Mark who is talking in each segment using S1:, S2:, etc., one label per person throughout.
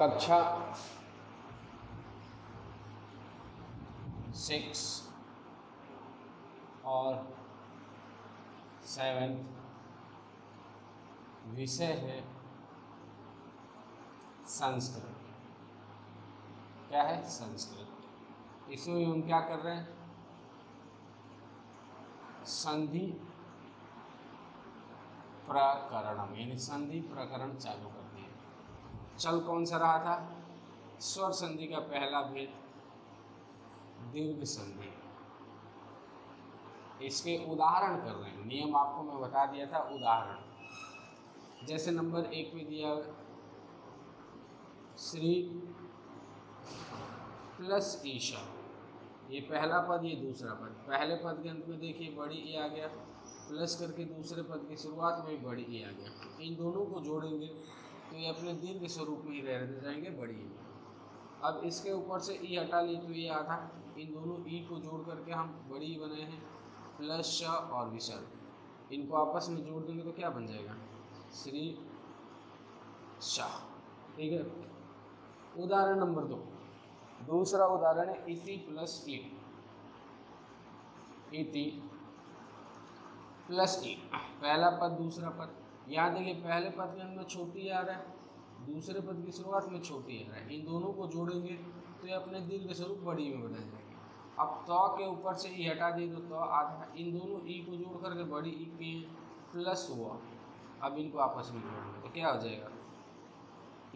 S1: कक्षा 6 और 7 विषय है संस्कृत। क्या है? संस्कृत। इसमें हम क्या कर रहे हैं? संधि प्रकरण, यानी संधि प्रकरण चालू कर दिए। चल कौन सा रहा था? स्वर संधि का पहला भेद दीर्घ संधि। इसके उदाहरण कर रहे हैं। नियम आपको मैं बता दिया था, उदाहरण जैसे नंबर 1 में दिया श्री प्लस ईशा, ये पहला पद, ये दूसरा पद। पहले पद के अंत में देखिए बड़ी ई आ गया, प्लस करके दूसरे पद की शुरुआत में बड़ी ई आ गया। इन दोनों को जोड़ेंगे तो ये अपने दीर्घ स्वरूप में ही रह जाएंगे, बड़ी ई। अब इसके ऊपर से ई हटा ली तो ये आधा। इन दोनों ई को जोड़ करके हम बड़ी ई बनाए हैं, प्लस श और विसर्ग। इनको आपस में जोड़ देंगे तो क्या बन जाएगा? श्री शाह। ठीक है। उदाहरण नंबर 2, दूसरा उदाहरण है इति प्लस ई। इति प्लस ई, पहला पद दूसरा पद। यहाँ देखिए पहले पद के अंदर छोटी आ रहा है, दूसरे पद की शुरुआत में छोटी आ रहा है। इन दोनों को जोड़ेंगे तो ये अपने दीर्घ स्वरूप बड़ी में बदल जाएंगे। अब तो के ऊपर से ई हटा दिए तो आधा। इन दोनों ई को जोड़ करके बड़ी ई किए, प्लस हुआ। अब इनको आपस में जोड़ेंगे तो क्या हो जाएगा?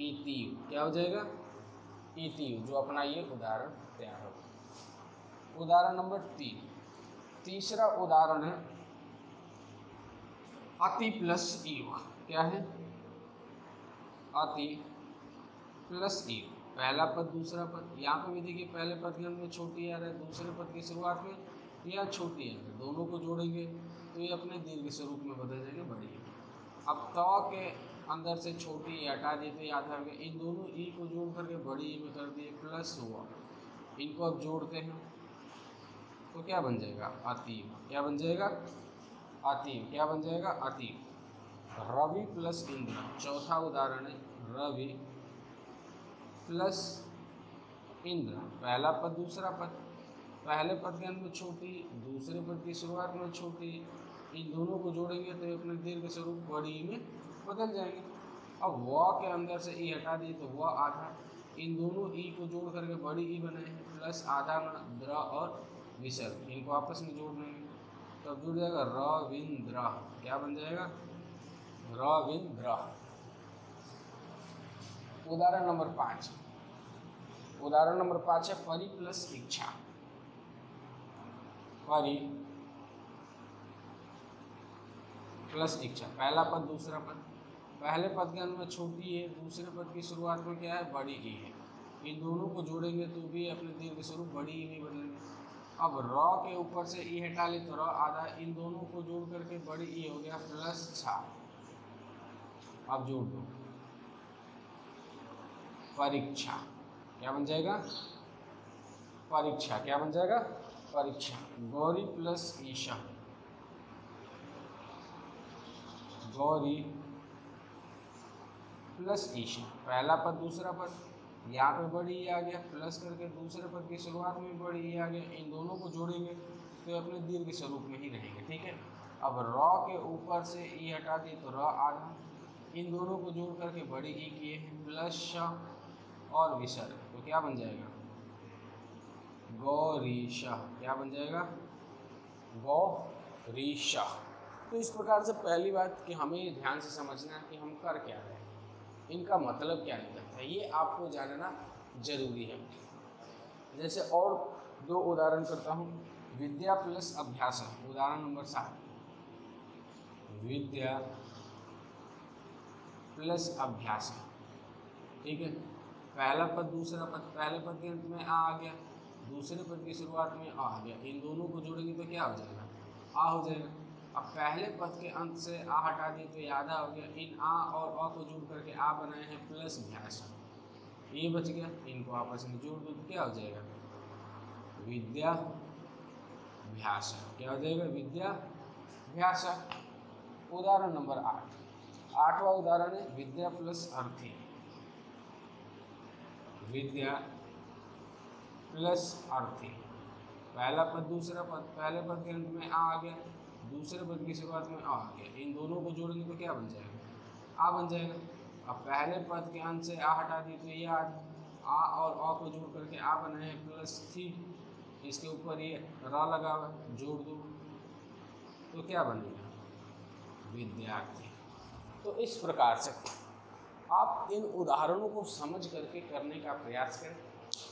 S1: इतियु। क्या हो जाएगा? इतियु, जो अपना ये उदाहरण तैयार होगा। उदाहरण नंबर 3, तीसरा उदाहरण है अति प्लस ईव। क्या है? अति प्लस ईव, पहला पद दूसरा पद। यहाँ पे भी देखिए पहले पद के अंदर में छोटी आ रहा है, दूसरे पद की शुरुआत में यह छोटी आ रहा है। दोनों को जोड़ेंगे तो ये अपने दीर्घ स्वरूप में बदल जाएंगे, बड़ी। अब त के अंदर से छोटी हटा दिए तो याद आ गया। इन दोनों ई को जोड़ करके बड़ी ई में कर दिए, प्लस हुआ। इनको अब जोड़ते हैं तो क्या बन जाएगा? अतीव। क्या बन जाएगा? अतीव। क्या बन जाएगा? अतीव। रवि प्लस इंद्र, चौथा उदाहरण है रवि प्लस इंद्र। पहला पद दूसरा पद, पहले पद के अंत में छोटी, दूसरे पद की शुरुआत में छोटी। इन दोनों को जोड़ेंगे तो अपने दीर्घ स्वरूप बड़ी में बदल जाएंगे। अब व के अंदर से ई हटा दिए तो वह आधा। इन दोनों ई को जोड़ करके बड़ी ई बनाए हैं, प्लस आधा में द्र और विसर्ग। इनको आपस में जोड़ देंगे तो अब जुड़ जाएगा रविंद्र। क्या बन जाएगा? रविंद्र। उदाहरण नंबर 5, उदाहरण नंबर 5 है परि प्लस इच्छा। परि प्लस इच्छा, पहला पद दूसरा पद। पहले पद के अंत में छोटी है, दूसरे पद की शुरुआत में क्या है? बड़ी ई है। इन दोनों को जोड़ेंगे तो भी अपने दीर्घ स्वरूप बड़ी ई में बदलेंगे। अब र के ऊपर से ई हटा ले तो र आधा। इन दोनों को जोड़ करके बड़ी ई हो गया, प्लस छा। अब जोड़ दो, परीक्षा। क्या बन जाएगा? परीक्षा। क्या बन जाएगा? परीक्षा। गौरी प्लस ईशा। गौरी प्लस ईशा, पहला पद दूसरा पद। यहाँ पे बड़ी ई आ गया, प्लस करके दूसरे पद की शुरुआत में बड़ी ई आ गया। इन दोनों को जोड़ेंगे तो अपने दीर्घ स्वरूप में ही रहेंगे। ठीक है। अब र के ऊपर से ई हटा दिए तो र आधा। इन दोनों को जोड़ करके बड़ी ई किए हैं, प्लस श और विसर्ग। तो क्या बन जाएगा? गौरीशा। क्या बन जाएगा? गौरीशा। तो इस प्रकार से पहली बात कि हमें ध्यान से समझना है कि हम कर क्या रहे हैं, इनका मतलब क्या निकलता है, ये आपको जानना जरूरी है। जैसे और 2 उदाहरण करता हूँ। विद्या प्लस अभ्यास, उदाहरण नंबर 7। विद्या प्लस अभ्यास। ठीक है। पहला पद दूसरा पद, पहले पद के अंत में आ गया, दूसरे पद की शुरुआत में आ गया। इन दोनों को जोड़ेंगे तो क्या हो जाएगा? आ हो जाएगा। अब पहले पद के अंत से आ हटा दिए तो आधा हो गया। इन आ और अ को जोड़ करके आ बनाए हैं, प्लस भ्यास। ये बच गया। इनको आपस में जोड़ दो तो क्या हो जाएगा? विद्या भ्यास। क्या हो जाएगा? विद्या भ्यास। उदाहरण नंबर 8, 8वां उदाहरण है विद्या प्लस अर्थी। विद्या प्लस अर्थी। पहला पद दूसरा पद, पहले पद के अंत में आ गया, दूसरे पद की शुरुआत में आ गया, इन दोनों को जोड़ेंगे तो क्या बन जाएगा? आ बन जाएगा। अब पहले पद के अंत से आ हटा दी तो ये आ और को जोड़ करके आ बना है प्लस थी, इसके ऊपर ये रा लगा हुआ जोड़ दो तो क्या बनेगा? विद्यार्थी। तो इस प्रकार से आप इन उदाहरणों को समझ करके करने का प्रयास करें।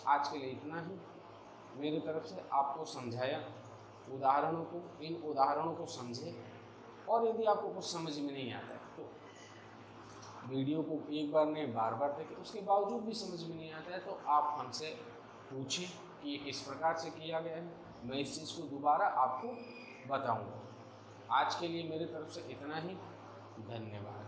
S1: आज के लिए इतना ही मेरी तरफ से आपको समझाया उदाहरणों को, इन उदाहरणों को समझें और यदि आपको कुछ समझ में नहीं आता है तो वीडियो को एक बार नहीं बार बार देखें, उसके बावजूद भी समझ में नहीं आता है तो आप हमसे पूछें कि ये किस प्रकार से किया गया है, मैं इस चीज़ को दोबारा आपको बताऊंगा। आज के लिए मेरी तरफ से इतना ही, धन्यवाद।